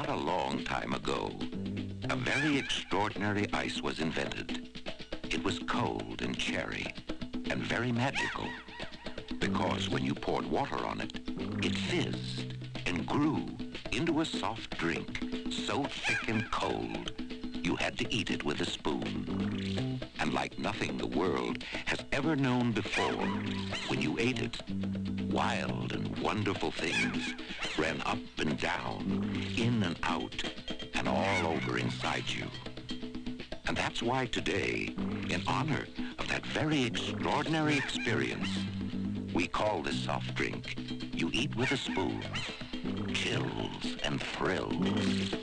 Not a long time ago, a very extraordinary ice was invented. It was cold and cherry and very magical, because when you poured water on it, it fizzed and grew into a soft drink so thick and cold you had to eat it with a spoon. And like nothing the world has ever known before, when you ate it, wild and wonderful things ran up and down, in and out, and all over inside you. And that's why today, in honor of that very extraordinary experience, we call this soft drink you eat with a spoon, Chills and Thrills.